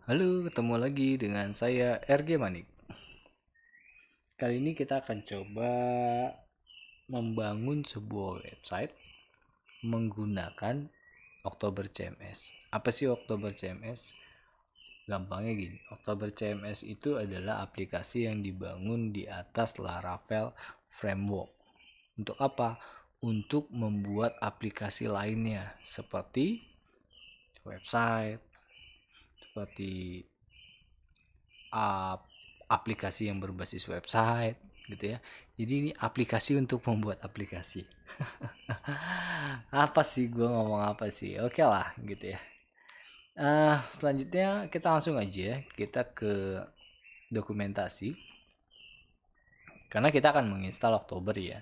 Halo, ketemu lagi dengan saya RG Manik. Kali ini kita akan coba membangun sebuah website menggunakan Oktober CMS. Apa sih Oktober CMS? Gampangnya gini, Oktober CMS itu adalah aplikasi yang dibangun di atas Laravel Framework. Untuk apa? Untuk membuat aplikasi lainnya seperti website, seperti aplikasi yang berbasis website gitu ya. Jadi ini aplikasi untuk membuat aplikasi. Apa sih gue ngomong apa sih? Oke lah gitu ya. Selanjutnya kita langsung aja kita ke dokumentasi. Karena kita akan menginstal Oktober ya.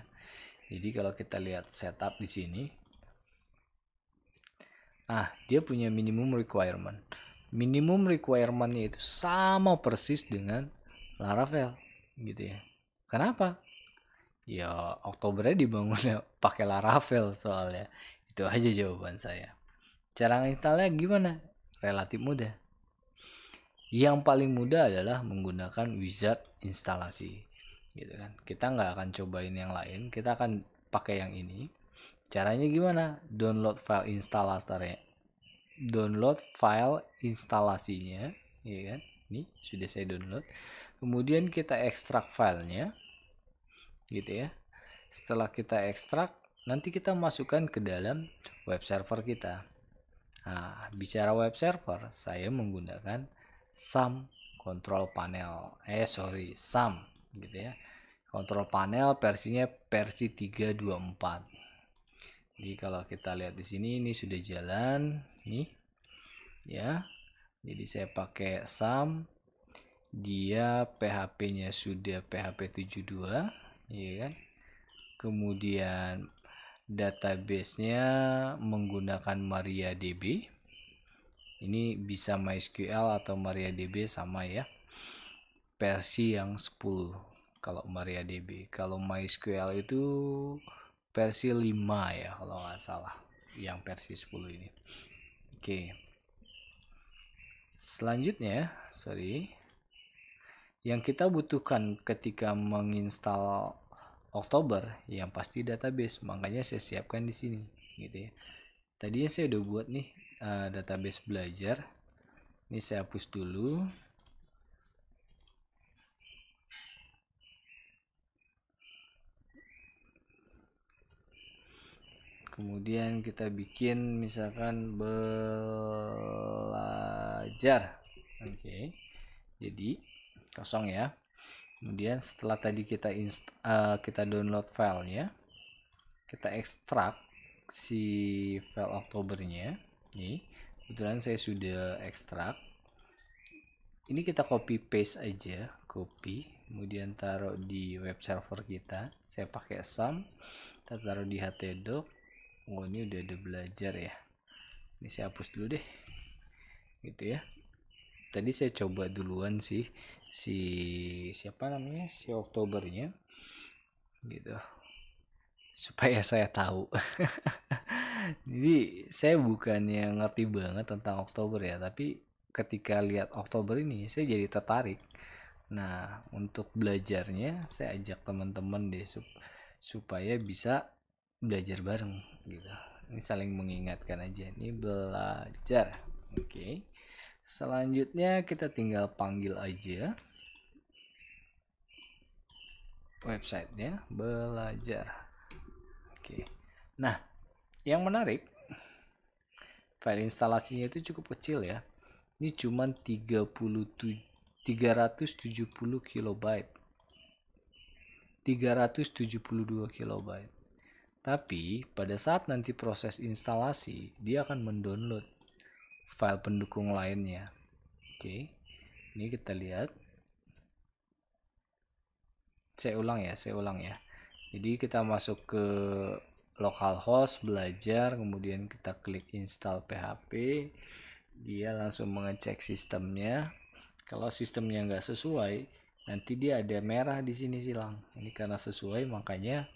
Jadi kalau kita lihat setup di sini, dia punya minimum requirement. Minimum requirementnya itu sama persis dengan Laravel gitu ya. Kenapa? Ya Oktobernya dibangunnya pakai Laravel soalnya. Itu aja jawaban saya. Cara nginstalnya gimana? Relatif mudah. Yang paling mudah adalah menggunakan wizard instalasi. Gitu kan. Kita nggak akan cobain yang lain, kita akan pakai yang ini. Caranya gimana? Download file instalasinya, ya kan? Ini sudah saya download. Kemudian kita ekstrak filenya, gitu ya. Setelah kita ekstrak, nanti kita masukkan ke dalam web server kita. Nah, bicara web server, saya menggunakan SAM control panel. SAM gitu ya. Control panel versinya versi 3.24. Jadi kalau kita lihat di sini ini sudah jalan nih ya. Jadi saya pakai SAM, dia PHP-nya sudah PHP 72 ya kan. Kemudian database-nya menggunakan MariaDB. Ini bisa MySQL atau MariaDB sama ya. Versi yang 10 kalau MariaDB. Kalau MySQL itu versi 5 ya kalau nggak salah. Yang versi 10 ini. Oke. Selanjutnya, yang kita butuhkan ketika menginstal Oktober yang pasti database, makanya saya siapkan di sini gitu ya. Tadinya saya udah buat nih database belajar. Ini saya hapus dulu. Kemudian kita bikin misalkan belajar. Oke. Jadi kosong ya. Kemudian setelah tadi kita download filenya, kita ekstrak si file Oktobernya. Nih, kebetulan saya sudah ekstrak. Ini kita copy paste aja, copy, kemudian taruh di web server kita. Saya pakai SAM, kita taruh di htdoc. Oh, ini udah ada belajar ya. Ini saya hapus dulu deh. Gitu ya. Tadi saya coba duluan sih si siapa namanya? Si Oktobernya. Gitu. Supaya saya tahu. Jadi saya bukannya ngerti banget tentang Oktober ya, tapi ketika lihat Oktober ini saya jadi tertarik. Nah, untuk belajarnya saya ajak teman-teman deh supaya bisa belajar bareng gitu. Ini saling mengingatkan aja. Ini belajar. Oke. Selanjutnya kita tinggal panggil aja websitenya belajar. Oke. Nah, yang menarik file instalasinya itu cukup kecil ya. Ini cuma 370 kilobyte. 372 kilobyte. Tapi pada saat nanti proses instalasi, dia akan mendownload file pendukung lainnya. Oke. Ini kita lihat. Saya ulang ya. Jadi kita masuk ke localhost belajar, kemudian kita klik install PHP, dia langsung mengecek sistemnya. Kalau sistemnya nggak sesuai, nanti dia ada merah di sini silang. Ini karena sesuai makanya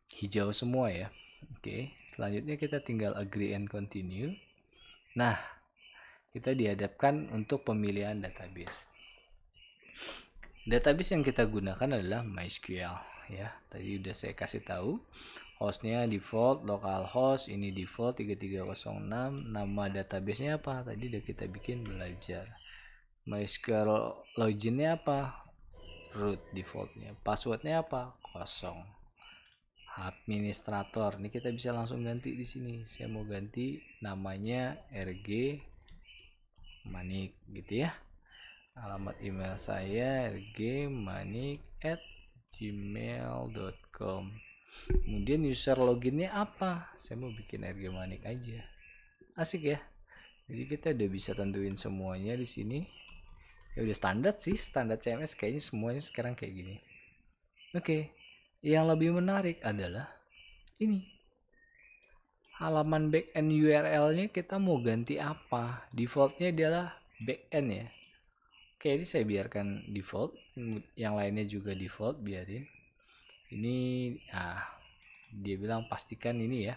hijau semua ya. Oke, selanjutnya kita tinggal agree and continue. Nah, kita dihadapkan untuk pemilihan database. Database yang kita gunakan adalah MySQL ya. Tadi udah saya kasih tahu. Hostnya default localhost, ini default 3306. Nama databasenya apa? Tadi udah kita bikin belajar. MySQL loginnya apa? Root defaultnya. Passwordnya apa? Kosong. Administrator. Ini kita bisa langsung ganti di sini. Saya mau ganti namanya RG Manik gitu ya. Alamat email saya rgmanik@gmail.com. Kemudian user loginnya apa? Saya mau bikin RG Manik aja. Asik ya. Jadi kita udah bisa tentuin semuanya di sini. Ya udah standar sih, standar CMS kayaknya semuanya sekarang kayak gini. Oke. Yang lebih menarik adalah ini. Halaman backend URL-nya kita mau ganti apa? Defaultnya adalah backend ya. Oke, ini saya biarkan default. Yang lainnya juga default, biarin. Ini, dia bilang pastikan ini ya.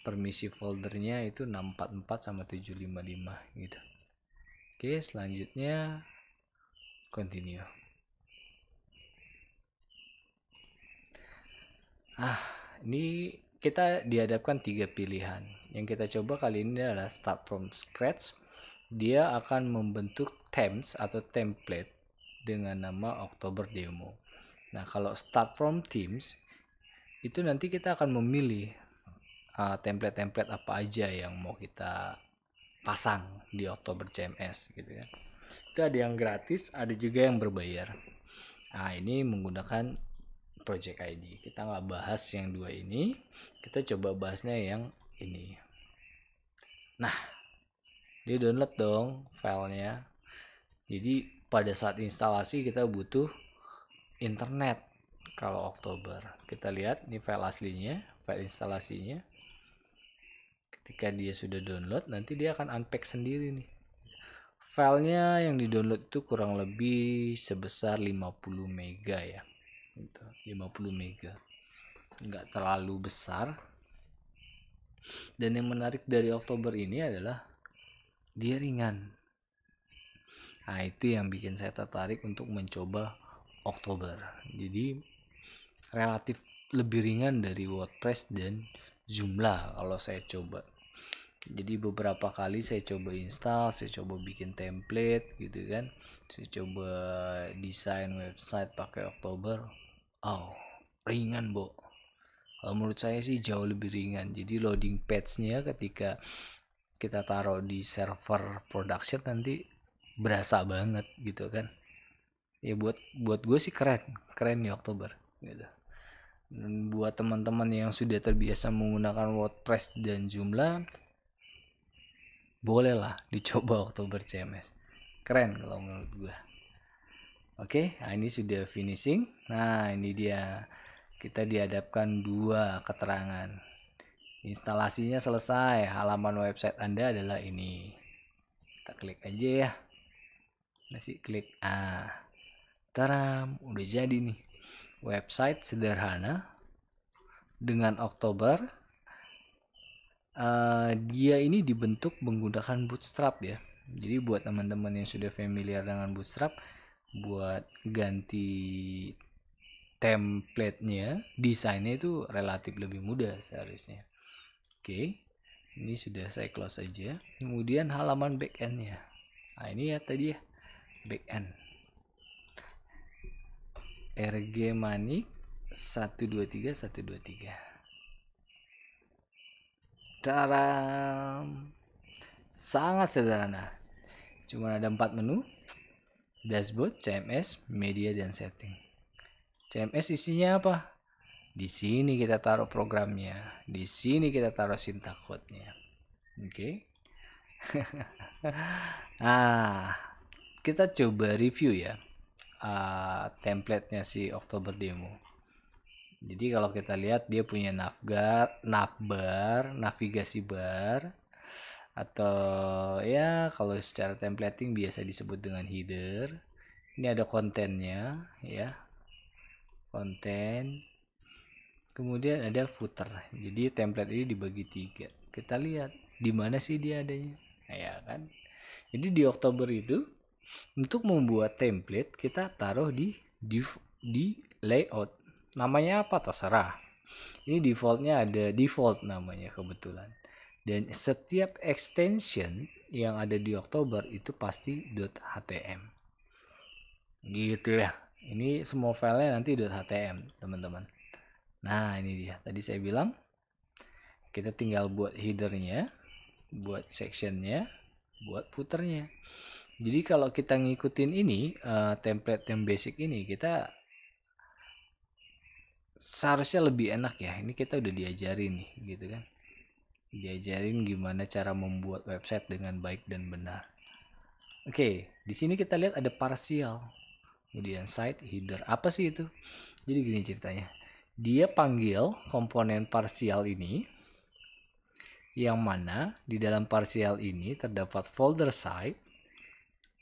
Permisi foldernya itu 644 sama 755 gitu. Oke, selanjutnya continue. Ini kita dihadapkan 3 pilihan. Yang kita coba kali ini adalah start from scratch. Dia akan membentuk themes atau template dengan nama Oktober Demo. Nah, kalau start from themes itu nanti kita akan memilih template-template apa aja yang mau kita pasang di Oktober CMS gitu kan. Itu ada yang gratis, ada juga yang berbayar. Nah, ini menggunakan Project ID. Kita nggak bahas yang dua ini, kita coba bahasnya yang ini. Nah, dia download dong filenya. Jadi pada saat instalasi kita butuh internet. Kalau Oktober, kita lihat ini file aslinya, file instalasinya. Ketika dia sudah download, nanti dia akan unpack sendiri nih. Filenya yang di-download itu kurang lebih sebesar 50 mega ya. Gitu, 50 mega. Nggak terlalu besar. Dan yang menarik dari Oktober ini adalah dia ringan. Nah, itu yang bikin saya tertarik untuk mencoba Oktober. Jadi relatif lebih ringan dari WordPress dan Joomla kalau saya coba. Jadi beberapa kali saya coba install, saya coba bikin template gitu kan. Saya coba desain website pakai Oktober. Oh, ringan, Bo. Menurut saya sih jauh lebih ringan. Jadi loading page-nya ketika kita taruh di server production nanti berasa banget gitu kan. Ya buat gue sih keren nih Oktober gitu. Dan buat teman-teman yang sudah terbiasa menggunakan WordPress dan Joomla, bolehlah dicoba Oktober CMS. Keren kalau menurut gue. Oke, nah ini sudah finishing. Nah, ini dia. Kita dihadapkan dua keterangan. Instalasinya selesai. Halaman website Anda adalah ini. Kita klik aja ya. Masih klik. Taram, udah jadi nih. Website sederhana dengan Oktober. Dia ini dibentuk menggunakan Bootstrap ya. Jadi buat teman-teman yang sudah familiar dengan Bootstrap, buat ganti template-nya, desainnya itu relatif lebih mudah seharusnya. Oke, ini sudah saya close aja. Kemudian halaman backend-nya. Nah, ini ya tadi ya, backend. RG Manik 123. Taram. Sangat sederhana. Cuma ada 4 menu. Dashboard, CMS, media, dan setting. CMS isinya apa? Di sini kita taruh programnya. Di sini kita taruh syntax code-nya. Oke. Nah, kita coba review ya template-nya si Oktober Demo. Jadi kalau kita lihat dia punya navbar, navigasi bar, atau ya kalau secara templating biasa disebut dengan header. Ini ada kontennya ya, konten. Kemudian ada footer. Jadi template ini dibagi 3. Kita lihat di mana sih dia adanya. Nah, ya kan. Jadi di Oktober itu untuk membuat template kita taruh di layout. Namanya apa terserah. Ini defaultnya ada default namanya kebetulan. Dan setiap extension yang ada di Oktober itu pasti .htm. Gitu ya. Ini semua filenya nanti .htm, teman-teman. Nah, ini dia. Tadi saya bilang kita tinggal buat headernya, buat sectionnya, buat footernya. Jadi kalau kita ngikutin ini template yang basic ini, kita seharusnya lebih enak ya. Ini kita udah diajarin nih, gitu kan. Diajarin gimana cara membuat website dengan baik dan benar. Oke, di sini kita lihat ada partial. Kemudian site header. Apa sih itu? Jadi gini ceritanya. Dia panggil komponen partial ini, yang mana di dalam partial ini terdapat folder site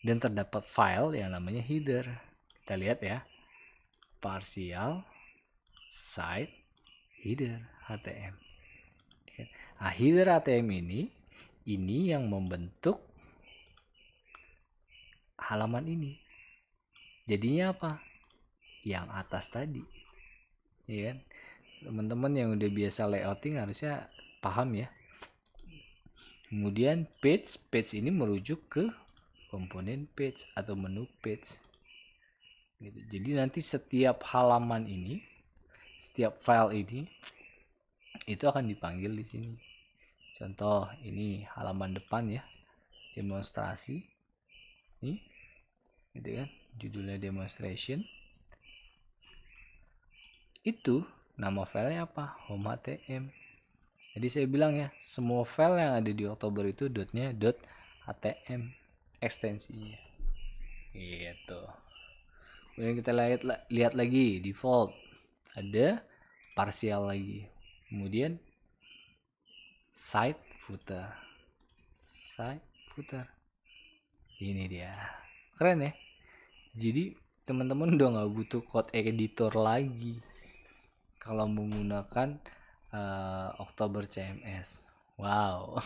dan terdapat file yang namanya header. Kita lihat ya. Partial site header HTML. Nah, header HTML ini yang membentuk halaman ini. Jadinya apa? Yang atas tadi. Ya kan? Teman-teman yang udah biasa layouting harusnya paham ya. Kemudian page ini merujuk ke komponen page atau menu page. Gitu. Jadi nanti setiap halaman ini, setiap file ini itu akan dipanggil di sini. Contoh ini halaman depan ya, demonstrasi. Nih, gitu kan? Judulnya demonstration. Itu nama filenya apa? Home HTML. Jadi saya bilang ya, semua file yang ada di Oktober itu dotnya .html ekstensinya. Gitu. Kemudian kita lihat lagi default. Ada partial lagi. Kemudian site footer. Site footer. Ini dia. Keren ya. Jadi teman-teman udah nggak butuh code editor lagi kalau menggunakan Oktober CMS. Wow.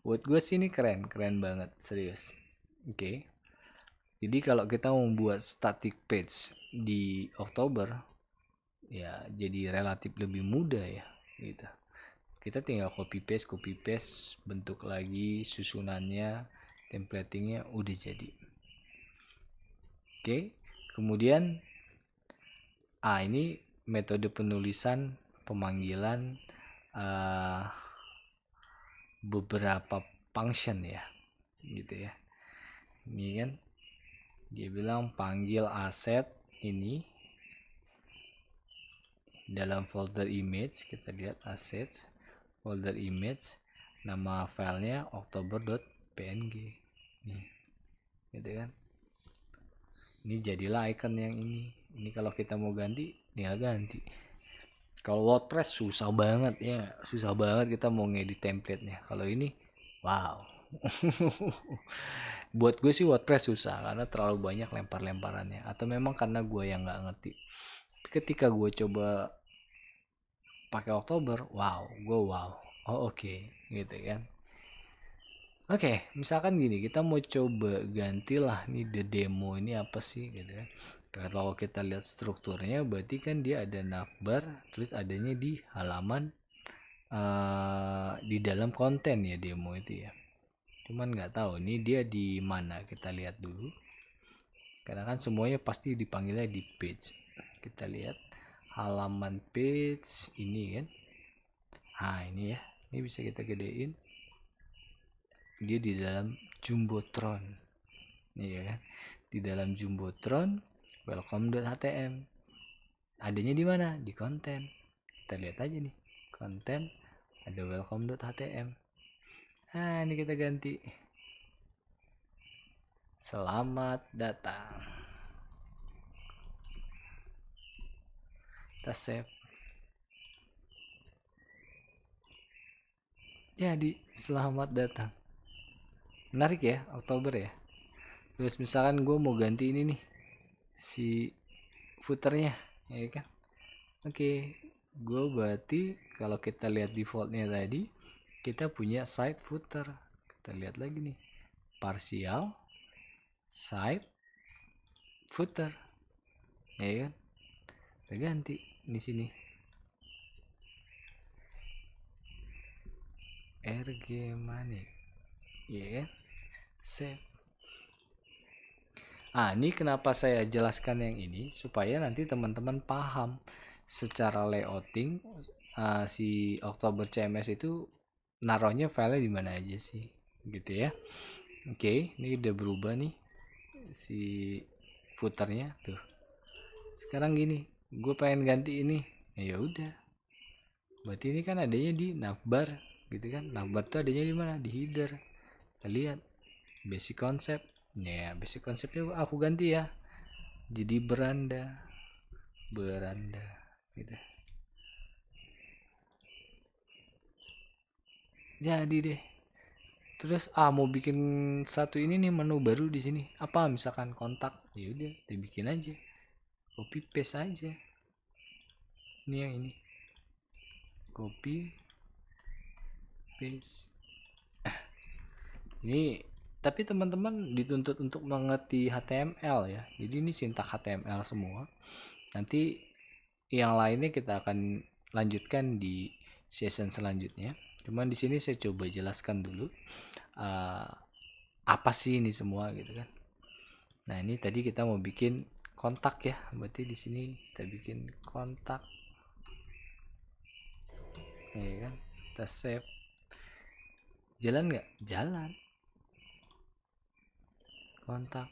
Buat gue sih ini keren banget, serius. Oke. Jadi kalau kita membuat static page di Oktober, ya jadi relatif lebih mudah ya, gitu. Kita tinggal copy paste, bentuk lagi susunannya, templatingnya udah jadi. Oke. Kemudian ini metode penulisan pemanggilan beberapa function ya, gitu ya. Ini kan dia bilang panggil aset ini dalam folder image. Kita lihat aset folder image, nama filenya oktober.png nih, gitu kan. Ini jadilah icon yang ini kalau kita mau ganti tinggal ganti. Kalau WordPress susah banget ya, susah banget kita mau ngedit template-nya. Kalau ini wow. Buat gue sih WordPress susah karena terlalu banyak lempar-lemparannya, atau memang karena gue yang nggak ngerti. Ketika gue coba pakai Oktober, wow, oh oke, gitu kan. Oke, misalkan gini, kita mau coba gantilah nih the demo ini apa sih gitu kan. Kalau kita lihat strukturnya berarti kan dia ada navbar, terus adanya di halaman di dalam konten ya demo itu ya. Cuman nggak tahu ini dia di mana, kita lihat dulu. Karena kan semuanya pasti dipanggilnya di page. Kita lihat halaman page ini kan. Nah ini ya, ini bisa kita gedein. Dia di dalam Jumbotron, iya kan? Di dalam Jumbotron welcome.htm. Adanya di mana? Di konten. Kita lihat aja nih, konten ada welcome.htm. Nah ini kita ganti, selamat datang. Kita save. Jadi selamat datang. Menarik ya, Oktober ya. Terus misalkan gue mau ganti ini nih, si footernya, ya kan. Oke, gue berarti kalau kita lihat defaultnya tadi, kita punya site footer. Kita lihat lagi nih, partial, side, footer, ya kan? Kita ganti di sini RG Money, ya kan? Save. Ini kenapa saya jelaskan yang ini supaya nanti teman-teman paham secara layouting si Oktober CMS itu naruhnya filenya di mana aja sih, gitu ya. Oke, ini udah berubah nih si footernya tuh. Sekarang gini, gue pengen ganti ini, ya udah. Berarti ini kan adanya di navbar, gitu kan? Navbar tuh adanya di mana? Di header. Kita lihat basic concept. Ya, basic conceptnya aku ganti ya. Jadi beranda, gitu. Jadi deh. Terus mau bikin satu ini nih, menu baru di sini. Apa misalkan kontak, ya udah dibikin aja. Copy paste aja. Ini yang ini. Copy paste. Ini tapi teman-teman dituntut untuk mengerti HTML ya. Jadi ini sintak HTML semua. Nanti yang lainnya kita akan lanjutkan di session selanjutnya. Cuman di sini saya coba jelaskan dulu apa sih ini semua gitu kan. Nah, ini tadi kita mau bikin kontak ya. Berarti di sini kita bikin kontak. Ya kan? Kita save. Jalan nggak? Jalan. Kontak.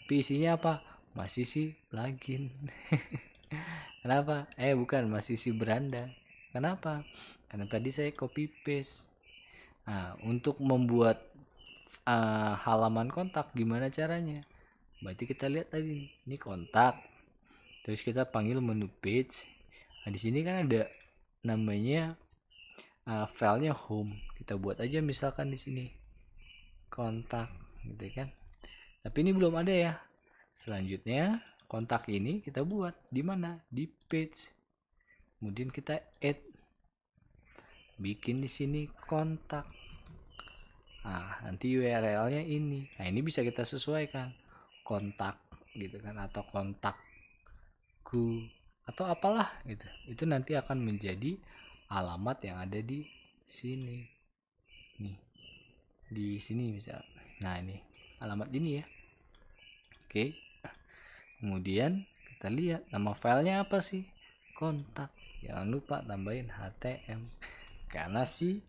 Tapi isinya apa? Masih sih plugin. Kenapa? Bukan, masih si beranda. Kenapa? Karena tadi saya copy paste. Nah, untuk membuat halaman kontak gimana caranya? Berarti kita lihat tadi ini kontak. Terus kita panggil menu page. Nah, di sini kan ada namanya filenya home. Kita buat aja misalkan di sini kontak, gitu kan? Tapi ini belum ada ya. Selanjutnya kontak ini kita buat di mana? Di page. Kemudian kita add, bikin di sini kontak. Nanti URL-nya ini. Nah, ini bisa kita sesuaikan kontak gitu kan, atau kontakku atau apalah gitu. Itu nanti akan menjadi alamat yang ada di sini. Nih. Di sini bisa. Nah, ini alamat ini ya. Oke. Kemudian kita lihat nama filenya apa sih? Kontak. Jangan lupa tambahin HTML. Karena si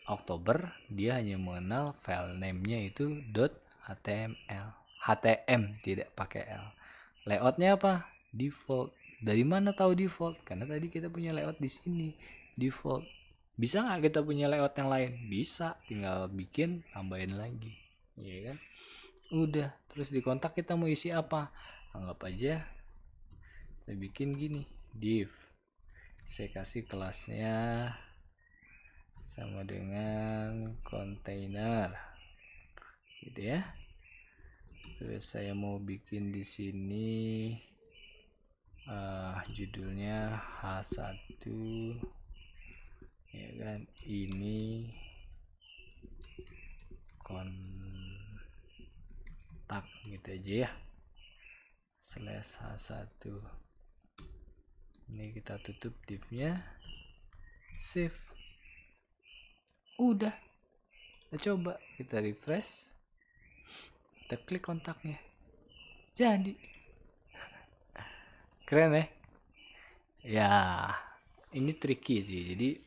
Oktober dia hanya mengenal file name-nya itu .html. HTM tidak pakai L. Layoutnya apa? Default. Dari mana tahu default? Karena tadi kita punya layout di sini. Default. Bisa nggak kita punya layout yang lain? Bisa. Tinggal bikin, tambahin lagi. Iya kan? Udah. Terus di kontak kita mau isi apa? Anggap aja saya bikin gini. Div. Saya kasih kelasnya sama dengan kontainer, gitu ya. Terus saya mau bikin di sini judulnya H1, ya kan? Ini kontak, gitu aja ya. /H1. Ini kita tutup divnya, save. Udah. Kita coba, kita refresh, kita klik kontaknya, jadi keren ya. Ya, ini tricky sih. Jadi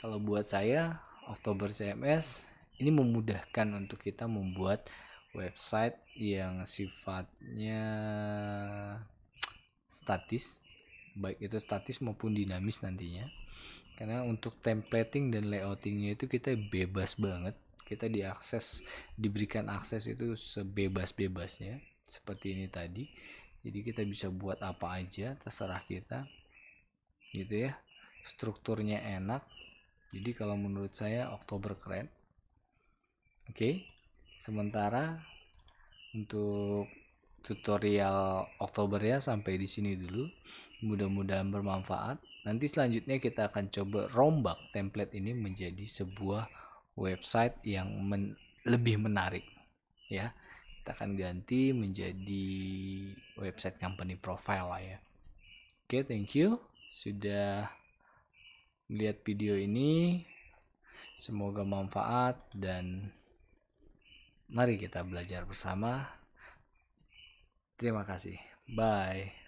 kalau buat saya Oktober CMS ini memudahkan untuk kita membuat website yang sifatnya statis, baik itu statis maupun dinamis nantinya. Karena untuk templating dan layoutingnya itu kita bebas banget. Kita diberikan akses itu sebebas-bebasnya seperti ini tadi. Jadi kita bisa buat apa aja, terserah kita, gitu ya. Strukturnya enak. Jadi kalau menurut saya Oktober keren. Oke. Sementara untuk tutorial Oktober ya sampai di sini dulu. Mudah-mudahan bermanfaat. Nanti selanjutnya kita akan coba rombak template ini menjadi sebuah website yang lebih menarik ya. Kita akan ganti menjadi website company profile lah ya. Oke, thank you sudah melihat video ini. Semoga manfaat dan mari kita belajar bersama. Terima kasih. Bye.